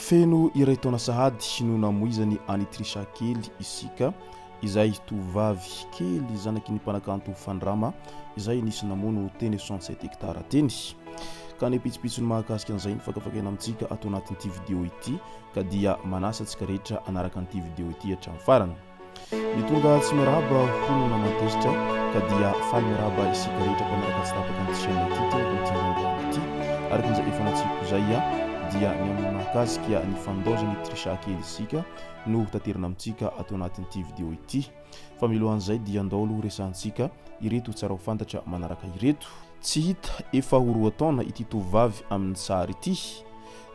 feno iray taona sahady no namoizany Anitrisha kely isika izay tovavy kely zanaky ny mpanakanto Fandrama izay nisy namono teny 67 hectare teny ka ny pitsipitsony mahakasika an'izay nifakafakaina amintsika ato anatin'ity vidéo ity ka dia manasa antsika rehetra anaraka an'ity vidéo ity hatramin'ny farany. Ny tonga tsy miarahaba hono na matesitra ka dia faly miarahaba isika rehetra mpanaraka tsy tapaka an'ity chaîne ity teny kontinandroany ity araka an'izay efa natsiko zay dia ny amin'ny mahakasika ny fandozany Trisha kely isika no taterina amintsika ato anatin'ity vidéo ity. Fa milohan'izay dia andao aloha resantsika ireto tsara ho fantatra manaraka ireto. Tsy hita efa ho roa taona ity tovavy amin'ny sary ity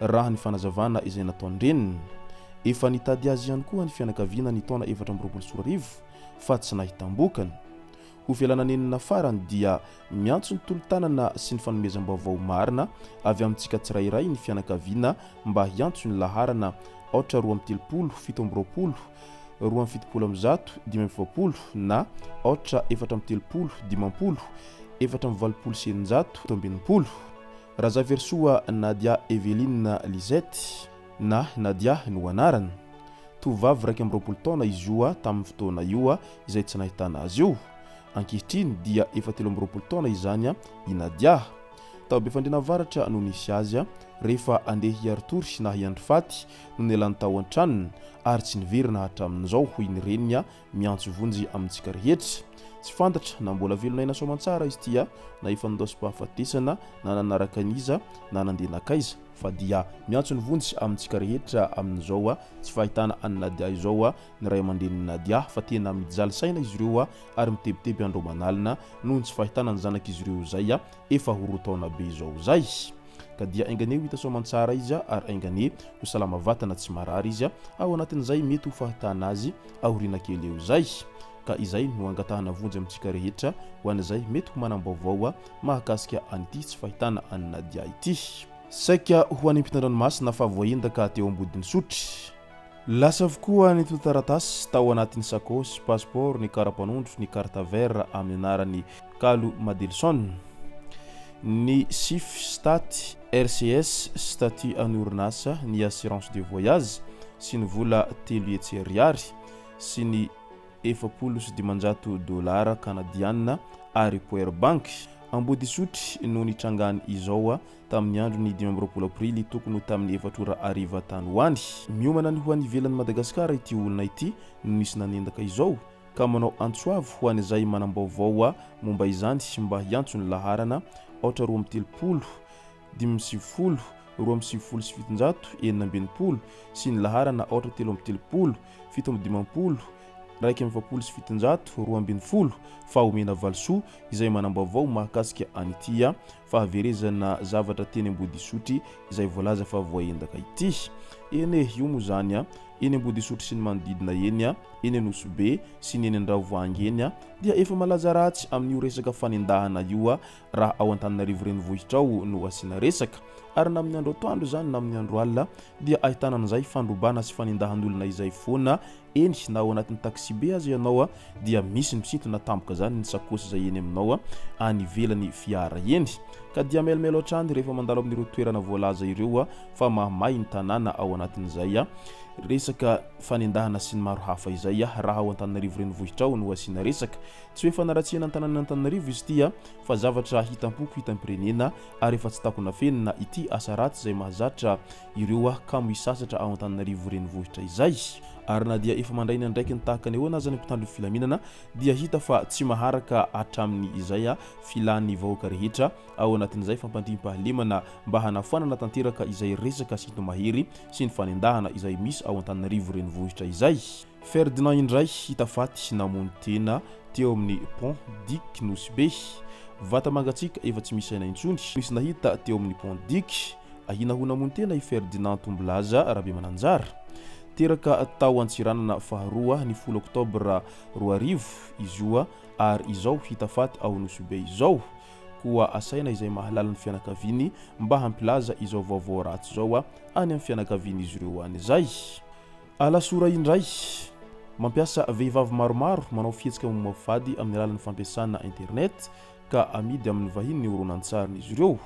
raha ny fanazavana izay nataony reniny. Efa nitady azy ihany koa ny fianakaviana ny taona 2024 fa tsy nahitam-bokany. Ho fialana nenina farany dia miantso ny tolo-tanana sy ny fanomezam-baovao marina avy amintsika tsirairay ny fianakaviana mba hiantso ny laharana 8 7 2 7 na 8 7 Raza Versoa Nadia Eveline Lisette na Nadia no anarany. Tovavy 20 taona izy io tamin'ny fotoana io izay tsy nahitana azy io. Ankehitriny dia 13 taona izany i Nadia. Tao be fandriana varatra no nisy azy rehefa andeha hiaritory na hiandry faty no nelany tao an-tranony ary tsy niverina hatramin'izao hoy ny reniny miantso vonjy amintsika rehetra. Tsy fantatra na mbola velonaina soamantsara izy tia na efa nidosy-pahafatesana na nanaraka an'iza na nandeha nakaiza fa dia miantso ny vonjy amintsika rehetra amin'izao tsy fahitana any Nadia izao ny ray aman-dreniny Nadia fa tena mijaly saina izy ireo ary mitebiteby andro manalina noho ny tsy fahitana ny zanak'izy ireo zay efa ho roa taona be izao zay. Ka dia aingane ho hita soamantsara izy ary aingane ho salama vatana tsy marary izy ao anatin'izay mety ho fahitana azy ahoriana kely eo zay. Ka izay no angatahana vonjy amintsika rehetra ho an'izay mety ho manam-baovao mahakasika an'ity tsy fahitana any Nadia ity. Saika ho any ampitan-dranomasina fa voaendaka teo ambodiny sotry. Lasa avokoa ny taratasy tao anatin'ny sakosy, passeport, ny karapanondro, ny carte vert amin'ny anarany Kalu Madelson. Ny SIF Stat, RCS, statut an'orinasa, ny assurance de voyage sy ny vola 3 ariary sy ny $700 kanadiana ary Power Bank. Ambody sotry no nitrangany izao tamin'ny andro ny 12 aprily tokony tamin'ny 4 tany hoany. Miomana ny ho any ivelan'ny Madagasikara ity olona ity no nisy nanendaka izao ka manao antsoavo ho an'izay manam-baovao momba izany mba hiantso ny laharana 8 7 2 sy ny laharana 8 7 7 fa omena valso izay manam-baovao mahakasika an'ity fahaverezana zavatra teny ambody sotry izay voalaza fa voaendaka ity. Eny io moa zany eny ambody sotry sy ny manodidina eny eny Nosbe sy ny eny Andravoahangy eny dia efa malaza ratsy amin'io resaka fanendahana io raha ao Antananarivo renivohitra ao no asiana resaka. Ary na amin'ny andro atoandro zany na amin'ny andro alina dia ahitana an'izay fandrobana sy fanendahan'olona izay foana eny na ao anatin'ny taxi be azy ianao dia misy misintona tampoka zany ny sakosy izay eny aminao any ivelan'ny fiara eny. Ka dia melimelo hatrany rehefa mandalo amin'ireo toerana voalaza ireo fa mahamay ny tanàna ao anatin'izay resaka fanendahana sy ny maro hafa izay raha ao Antananarivo renivohitra ao no asiana resaka. Tsy hoe fanaratsiana ny tanàna Antananarivo izy ity fa zavatra hitam-poko hitam-pirenena ary efa tsy takona fenina ity asa ratsy izay mahazatra ireo kamo hisasatra ao Antananarivo renivohitra izay. Ary na dia efa mandraina ndraiky ny tahaka ny ahoana aza ny mpitandro filaminana dia hita fa tsy maharaka hatramin'ny izay filan'ny vahoaka rehetra ao anatin'izay fampandriam-pahalemana mba hanafanana tanteraka izay resaka sintomahery sy ny fanendahana izay misy ao Antananarivo renivohitra izay. Ferdinand indray hita faty namono tena teo amin'ny pont Dick Nosbe. Vata mangatsika efa tsy misy aina intsony misy nahita teo amin'ny pont Dick ahina ho namono tena i Ferdinand Tombolaza Rabe Mananjara. Teraka tao Antsiranana faharoa ny 10 Oktobra 2000 izy io ary izao hita faty ao Nosbe izao. Koa asaina izay mahalala ny fianakaviany mba hampilaza izao vaovao ratsy izao any amin'ny fianakaviany izy ireo any izay. Alasora indray mampiasa vehivavy maromaro manao fihetsika momafady amin'ny alalan'ny fampiasana internet ka amidy amin'ny vahiny ny horonan-tsariny izy ireo.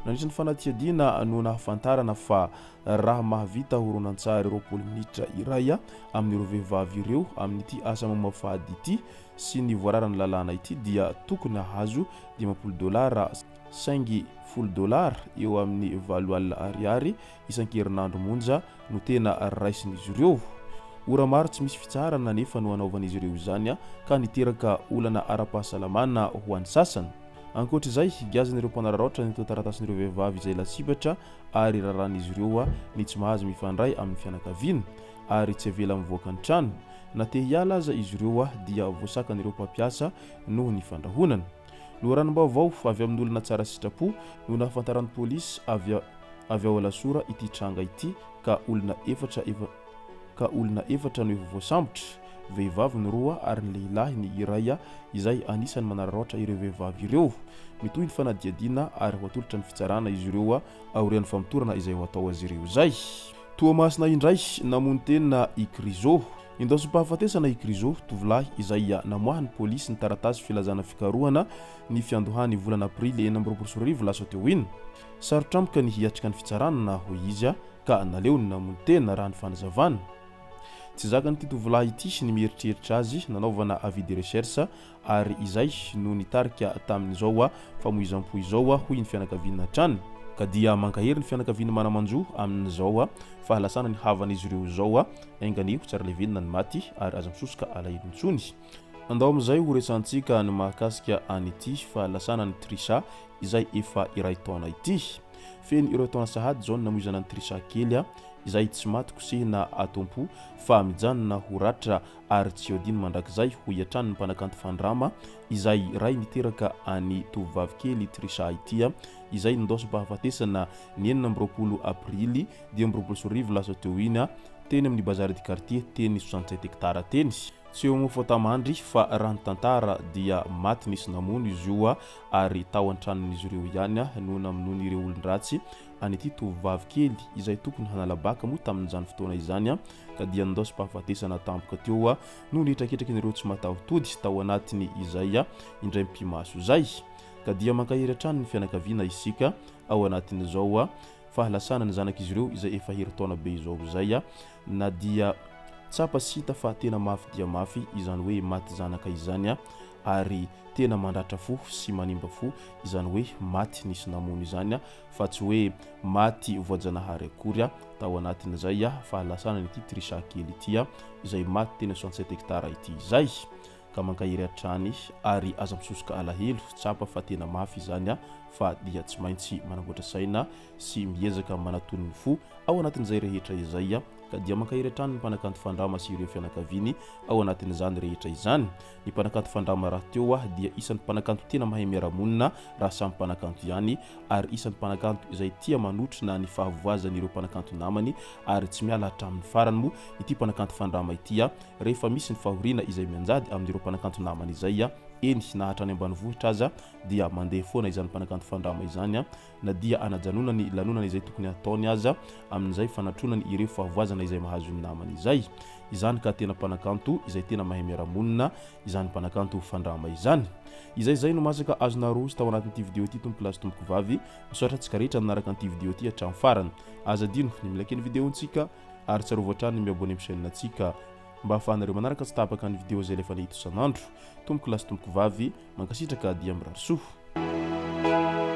nandritry ny fanadihadiana no nahafantarana fa raha mahavita horonan-tsary 20 minitra iray amin'ireo vehivavy ireo amin'ity asa mamafady ity sy ny voararany lalàna ity dia tokony hahazo $50 $50 eo amin'ny $7,000 isan-kerinandro monja no tena raisin'izy ireo. Ora maro tsy misy fitsarana nefa no anaovan'izy ireo izany ka niteraka olana ara-pahasalamana ho an'ny sasany. Ankoatr'izay giazan'ireo mpanararaotra ny taratasyn'ireo vehivavy izay lasibatra ary raran'izy ireo ny tsy mahazo mifandray amin'ny fianakaviana ary tsy avela mivoaka ny trano. Na te hiala aza izy ireo dia voasakan'ireo mpampiasa noho ny fandrahonana. Loharanam-baovao avy amin'ny olona tsara sitrapo no nahafantaran'ny polisy avy ao Alasora ity tranga ity ka olona efatra no efa voasambotra, vehivavy ny roa ary ny lehilahy ny iray izay anisany manararaotra ireo vehivavy ireo. Mitohy ny fanadihadiana ary ho atolotra ny fitsarana izy ireo aorian'ny famotorana izay ho atao azy ireo zay. Toamasina indray namono tena Ikrizo. Indaosim-pahafatesana Ikrizo, tovolahy izay namoahany polisy ny taratasy filazana fikarohana ny fiandohany volana Aprily 2024 lasa teo iny. Sarotrampoka ny hiatrika ny fitsarana ho izy ka naleo ny namono tena raha ny fanazavana. Tsy zakany ity tovolahy ity sy ny mieritreritra azy nanaovana avis de recherche ary izay no nitarika tamin'izao famoizam-po izao hoy ny fianakaviana trano ka dia mankahery ny fianakaviana manamanjo amin'izao fahalasana ny havan'izy ireo izao ainganio tsara levenina ny maty ary aza misosoka alahelo intsony. Andao amin'izay ho resantsika ny mahakasika an'ity fahalasana ny Trisha izay efa iray taona ity. Feny ireo taona sahady zao namoizana ny Trisha kely izay tsy maty kosehina atompo fa mijanona ho ratra ary tsy odiny mandrakizay ho iatrany ny mpanakanto fandrama izay ray niteraka any tovovavy kely Trisha ity izay nindosam-pahafatesana ny 20 Aprily 2024 lasa teo iny teny amin'ny bazary du quartier teny 67 hectares teny. Tsy eo mofo tamandry fa raha ny tantara dia maty nisy namono izy io ary tao an-tranon'izy ireo ihany no namonoany ireo olon-dratsy an'ity tovovavy kely izay tokony hanalabaka moa tamin'izany fotoana izany ka dia nindosam-pahafatesana tampoka teo no nitraketrakin'ireo tsy mataho-tody tao anatiny izay indray mpimaso zay ka dia mankahery hatrany ny fianakaviana isika ao anatin'izao fahalasana ny zanak'izy ireo izay efa hery taona be izao zay na dia tsapa sita fa tena mafy dia mafy izany hoe maty zanaka izany ary tena mandratra fo sy manimba fo izany hoe maty nisy namono izany fa tsy hoe maty voajanahary akory tao anatin'izay fahalasana n'ity Trisha kely ity izay maty tena 67 hectares ity izay ka mankahery hatrany ary aza misosoka alahelo tsapa fa tena mafy izany fa dia tsy maintsy manamboatra saina sy miezaka manatony ny fo ao anatin'izay rehetra izay ka dia mankahery hatrany ny mpanakanto fandrama sy ireo fianakaviany ao anatin'izany rehetra izany. Ny mpanakanto fandrama raha teo dia isan'ny mpanakanto tena mahay miara-monina raha samy mpanakanto ihany ary isan'ny mpanakanto izay tia manotrina ny fahavoazan'ireo mpanakanto namany ary tsy miala hatramin'ny farany moa ity mpanakanto fandrama ity rehefa misy ny fahoriana izay mianjady amin'ireo mpanakanto namany izay eny nahatra any ambanivohitra aza dia mandeha foana izany mpanakanto fandrama izany na dia anajanonany lanonana izay tokony ataony aza amin'izay fanatronany ireo fahavoazana izay mahazo ny namany izay. Izany ka tena mpanakanto izay tena mahay miara-monina izany mpanakanto fandrama izany. Izay no masaka azona rozy tao anatin'ity video ity tompo lasy tompoko vavy misaotra antsika rehetra manaraka an'ity video ity hatramin'ny farany. Aza dino ny milakeny videontsika ary tsarovatrany miabone amin'ny chaîne antsika mba ahafahanareo manaraka tsy tapaka ny video zay lefa nahita isan'andro. Tompoko lasy tompoko vavy mankasitraka dia mirary soa.